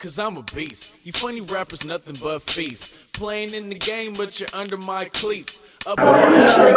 cause I'm a beast. You funny rappers, nothing but feasts. Playing in the game, but you're under my cleats. Up in my street,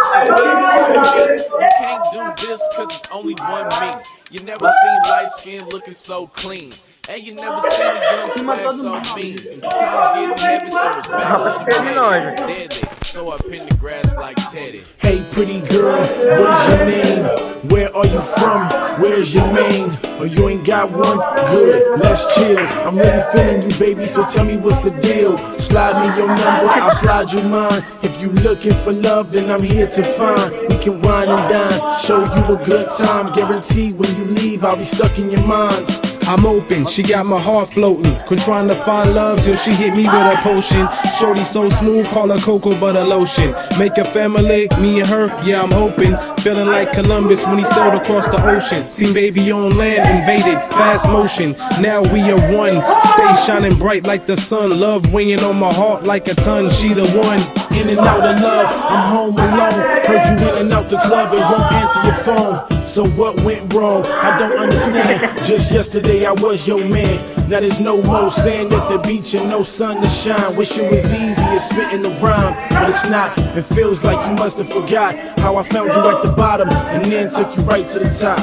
you can't do this, cause it's only one me. You never seen light skin looking so clean. And you never seen a young swag so mean. Time's getting heavy, so it's back to the bed. Deadly, so I pin the grass like Teddy. Hey pretty girl, what is your name? Where are you from? Where's your name? Oh, you ain't got one? Good, let's chill. I'm really feeling you, baby, so tell me what's the deal. Slide me your number, I'll slide you mine. If you looking for love, then I'm here to find. We can wine and dine, show you a good time. Guarantee when you leave, I'll be stuck in your mind. I'm open, she got my heart floating. Quit trying to find love till she hit me with a potion. Shorty so smooth, call her cocoa butter lotion. Make a family, me and her, yeah I'm hoping. Feeling like Columbus when he sailed across the ocean. Seen baby on land, invaded, fast motion. Now we are one, stay shining bright like the sun. Love winging on my heart like a ton, she the one. In and out of love, I'm home alone. Heard you in and out the club and won't answer your phone. So what went wrong? I don't understand. Just yesterday I was your man. Now there's no more sand at the beach and no sun to shine. Wish it was easy as spitting the rhyme, but it's not. It feels like you must have forgot how I found you at the bottom and then took you right to the top.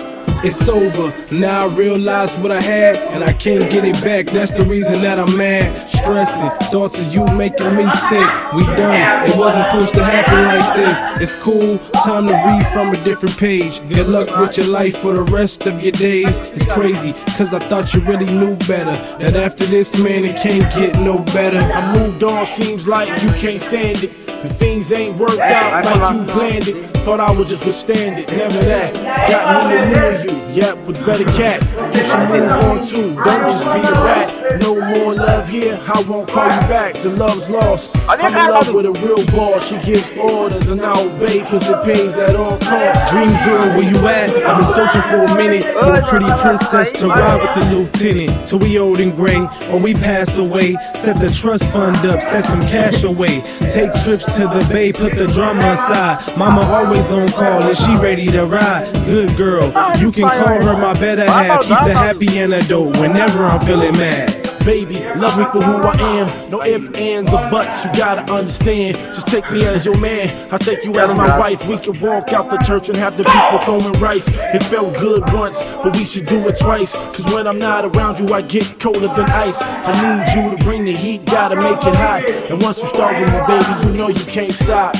It's over, now I realize what I had and I can't get it back. That's the reason that I'm mad, stressing. Thoughts of you making me sick. We done, it wasn't supposed to happen like this. It's cool, time to read from a different page. Good luck with your life for the rest of your days. It's crazy, cause I thought you really knew better. That after this, man, it can't get no better. I moved on, seems like you can't stand it. And things ain't worked out like you planned it. Thought I would just withstand it, never that. Got me a new of you, yep, with better cat. You should move on too, don't just be a rat. No more love here, I won't call you back. The love's lost. I'm in love with a real boss. She gives orders and I obey cause it pays at all costs. Dream girl, where you at? I've been searching for a minute for a pretty princess to ride with the lieutenant. Till we old and gray, or we pass away. Set the trust fund up, set some cash away. Take trips to the bay, put the drama aside. Mama always on call and she ready to ride. Good girl, you can call her my better half. Keep the happy antidote whenever I'm feeling mad. Baby, love me for who I am. No ifs, ands, or buts, you gotta understand. Just take me as your man, I'll take you as my wife. We can walk out the church and have the people throwing rice. It felt good once, but we should do it twice. Cause when I'm not around you, I get colder than ice. I need you to bring the heat, gotta make it hot. And once you start with me, baby, you know you can't stop.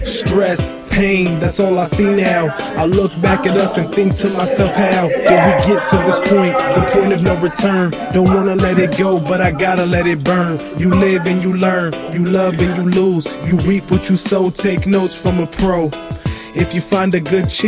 Stress, pain, that's all I see now. I look back at us and think to myself, how did we get to this point? The point of no return. Don't wanna let it go, but I gotta let it burn. You live and you learn, you love and you lose. You reap what you sow, take notes from a pro. If you find a good chick